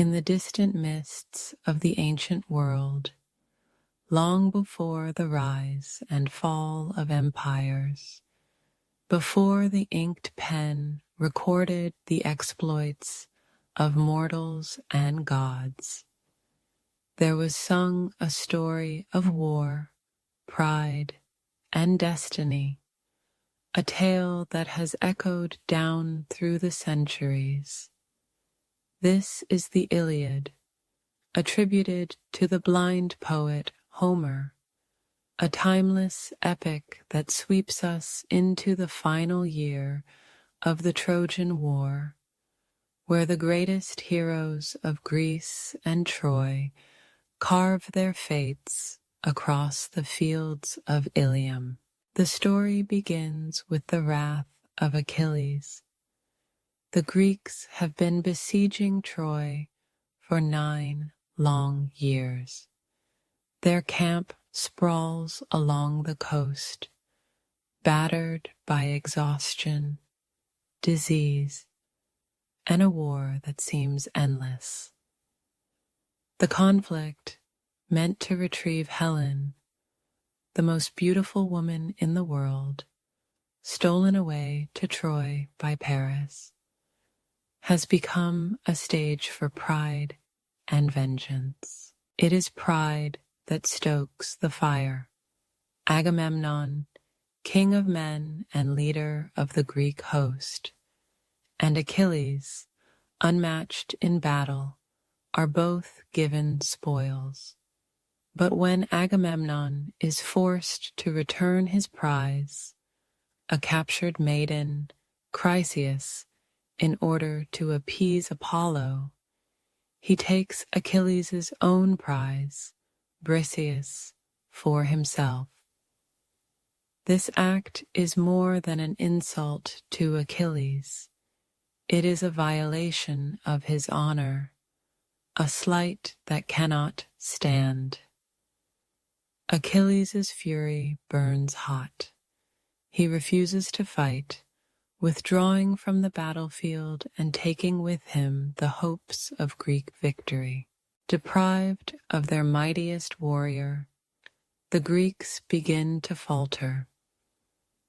In the distant mists of the ancient world, long before the rise and fall of empires, before the inked pen recorded the exploits of mortals and gods, there was sung a story of war, pride, and destiny, a tale that has echoed down through the centuries. This is the Iliad, attributed to the blind poet Homer, a timeless epic that sweeps us into the final year of the Trojan War, where the greatest heroes of Greece and Troy carve their fates across the fields of Ilium. The story begins with the wrath of Achilles. The Greeks have been besieging Troy for 9 long years. Their camp sprawls along the coast, battered by exhaustion, disease, and a war that seems endless. The conflict, meant to retrieve Helen, the most beautiful woman in the world, stolen away to Troy by Paris, has become a stage for pride and vengeance. It is pride that stokes the fire. Agamemnon, king of men and leader of the Greek host, and Achilles, unmatched in battle, are both given spoils. But when Agamemnon is forced to return his prize, a captured maiden, Chryseis, in order to appease Apollo, he takes Achilles' own prize, Briseis, for himself. This act is more than an insult to Achilles. It is a violation of his honor, a slight that cannot stand. Achilles' fury burns hot. He refuses to fight, withdrawing from the battlefield and taking with him the hopes of Greek victory. Deprived of their mightiest warrior, the Greeks begin to falter.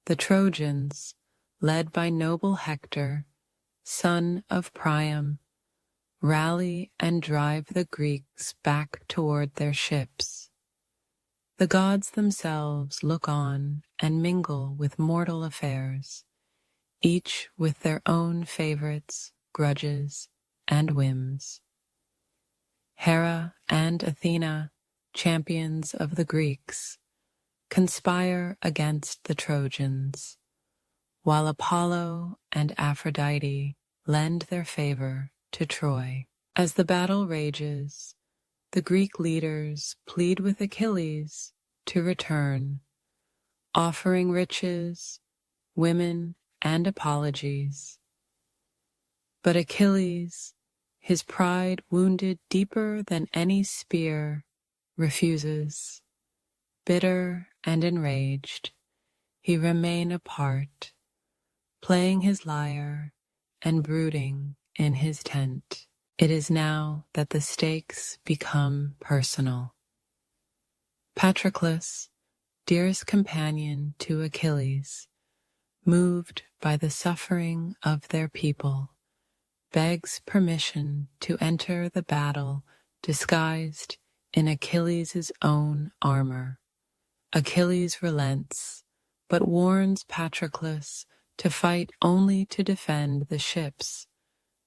The Trojans, led by noble Hector, son of Priam, rally and drive the Greeks back toward their ships. The gods themselves look on and mingle with mortal affairs, each with their own favorites, grudges, and whims. Hera and Athena, champions of the Greeks, conspire against the Trojans, while Apollo and Aphrodite lend their favor to Troy. As the battle rages, the Greek leaders plead with Achilles to return, offering riches, women, and apologies. But Achilles, his pride wounded deeper than any spear, refuses. Bitter and enraged, he remains apart, playing his lyre and brooding in his tent. It is now that the stakes become personal. Patroclus, dearest companion to Achilles, moved by the suffering of their people, begs permission to enter the battle disguised in Achilles' own armor. Achilles relents, but warns Patroclus to fight only to defend the ships,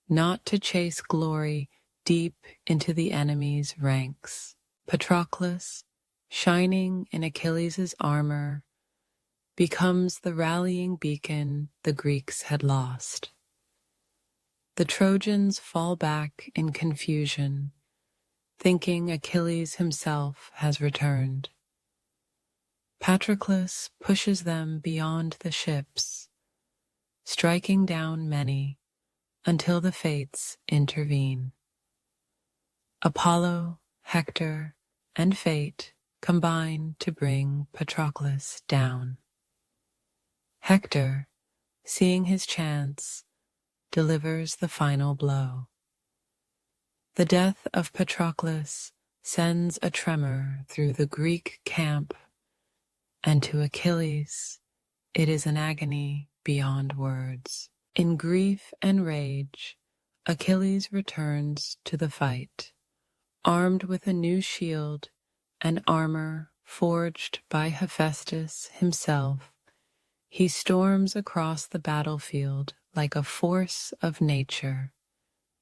not to chase glory deep into the enemy's ranks. Patroclus, shining in Achilles' armor, becomes the rallying beacon the Greeks had lost. The Trojans fall back in confusion, thinking Achilles himself has returned. Patroclus pushes them beyond the ships, striking down many until the fates intervene. Apollo, Hector, and fate combine to bring Patroclus down. Hector, seeing his chance, delivers the final blow. The death of Patroclus sends a tremor through the Greek camp, and to Achilles it is an agony beyond words. In grief and rage, Achilles returns to the fight, armed with a new shield and armor forged by Hephaestus himself. He storms across the battlefield like a force of nature.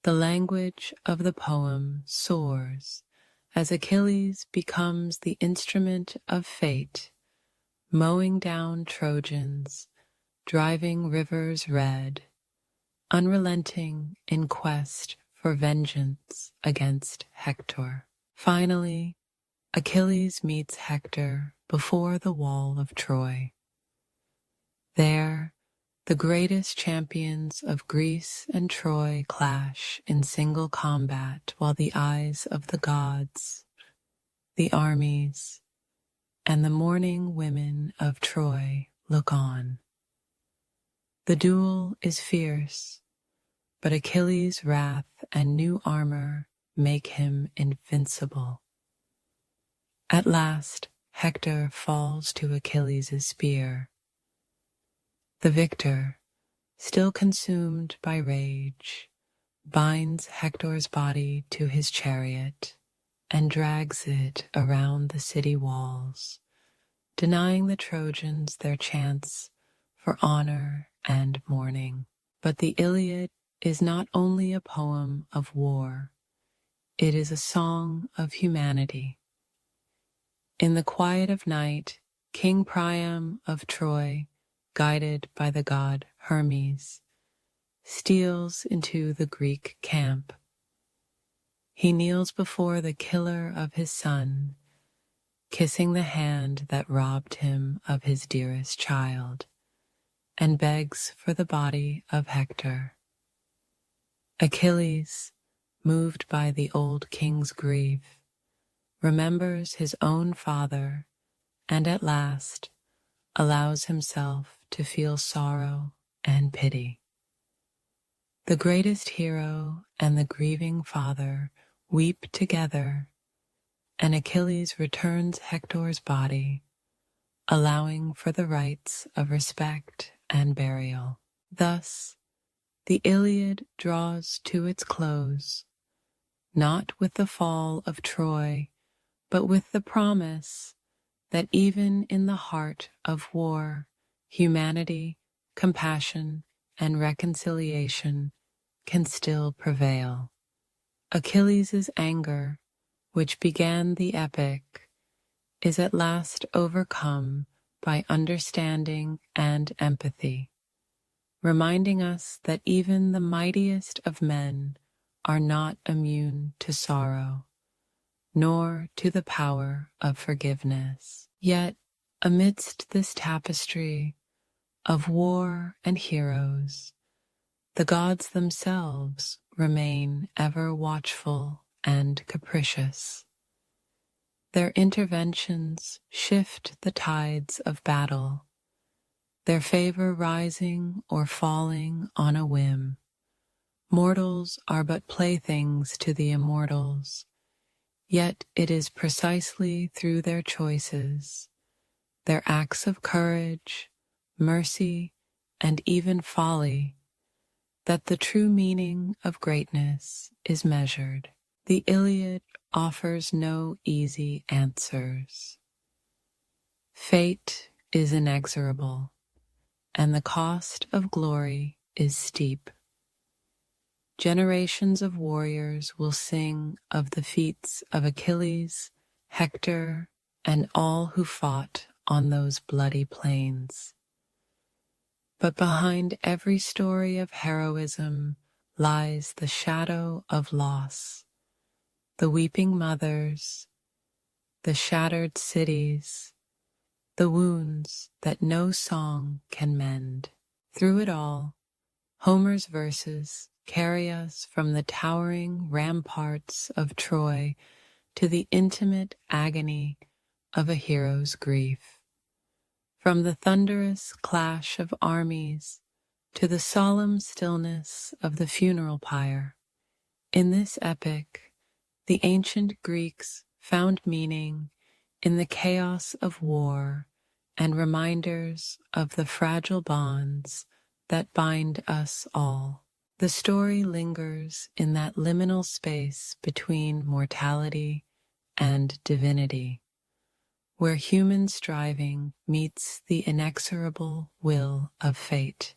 The language of the poem soars as Achilles becomes the instrument of fate, mowing down Trojans, driving rivers red, unrelenting in quest for vengeance against Hector. Finally, Achilles meets Hector before the wall of Troy. There, the greatest champions of Greece and Troy clash in single combat while the eyes of the gods, the armies, and the mourning women of Troy look on. The duel is fierce, but Achilles' wrath and new armor make him invincible. At last, Hector falls to Achilles' spear. The victor, still consumed by rage, binds Hector's body to his chariot and drags it around the city walls, denying the Trojans their chance for honor and mourning. But the Iliad is not only a poem of war, it is a song of humanity. In the quiet of night, King Priam of Troy, guided by the god Hermes, steals into the Greek camp. He kneels before the killer of his son, kissing the hand that robbed him of his dearest child, and begs for the body of Hector. Achilles, moved by the old king's grief, remembers his own father and at last allows himself to feel sorrow and pity. The greatest hero and the grieving father weep together, and Achilles returns Hector's body, allowing for the rites of respect and burial. Thus, the Iliad draws to its close, not with the fall of Troy, but with the promise that even in the heart of war, humanity, compassion, and reconciliation can still prevail. Achilles' anger, which began the epic, is at last overcome by understanding and empathy, reminding us that even the mightiest of men are not immune to sorrow, nor to the power of forgiveness. Yet, amidst this tapestry of war and heroes, the gods themselves remain ever watchful and capricious. Their interventions shift the tides of battle, their favor rising or falling on a whim. Mortals are but playthings to the immortals, yet it is precisely through their choices, their acts of courage, mercy, and even folly, that the true meaning of greatness is measured. The Iliad offers no easy answers. Fate is inexorable, and the cost of glory is steep. Generations of warriors will sing of the feats of Achilles, Hector, and all who fought on those bloody plains. But behind every story of heroism lies the shadow of loss, the weeping mothers, the shattered cities, the wounds that no song can mend. Through it all, Homer's verses carry us from the towering ramparts of Troy to the intimate agony of a hero's grief. From the thunderous clash of armies to the solemn stillness of the funeral pyre, in this epic, The ancient Greeks found meaning in the chaos of war and reminders of the fragile bonds that bind us all. The story lingers in that liminal space between mortality and divinity, where human striving meets the inexorable will of fate.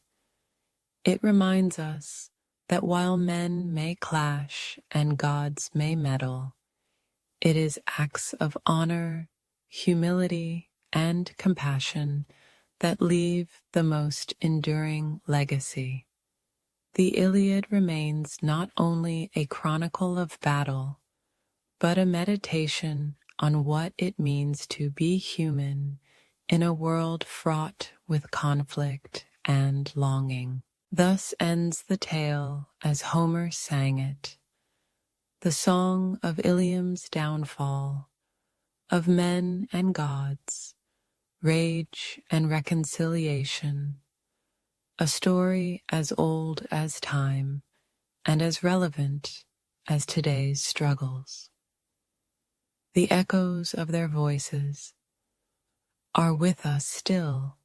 It reminds us that while men may clash and gods may meddle, it is acts of honor, humility, and compassion that leave the most enduring legacy. The Iliad remains not only a chronicle of battle, but a meditation on what it means to be human in a world fraught with conflict and longing. Thus ends the tale as Homer sang it, the song of Ilium's downfall, of men and gods, rage and reconciliation, a story as old as time and as relevant as today's struggles. The echoes of their voices are with us still,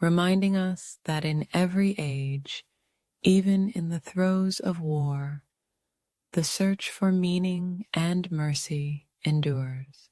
reminding us that in every age, even in the throes of war, the search for meaning and mercy endures.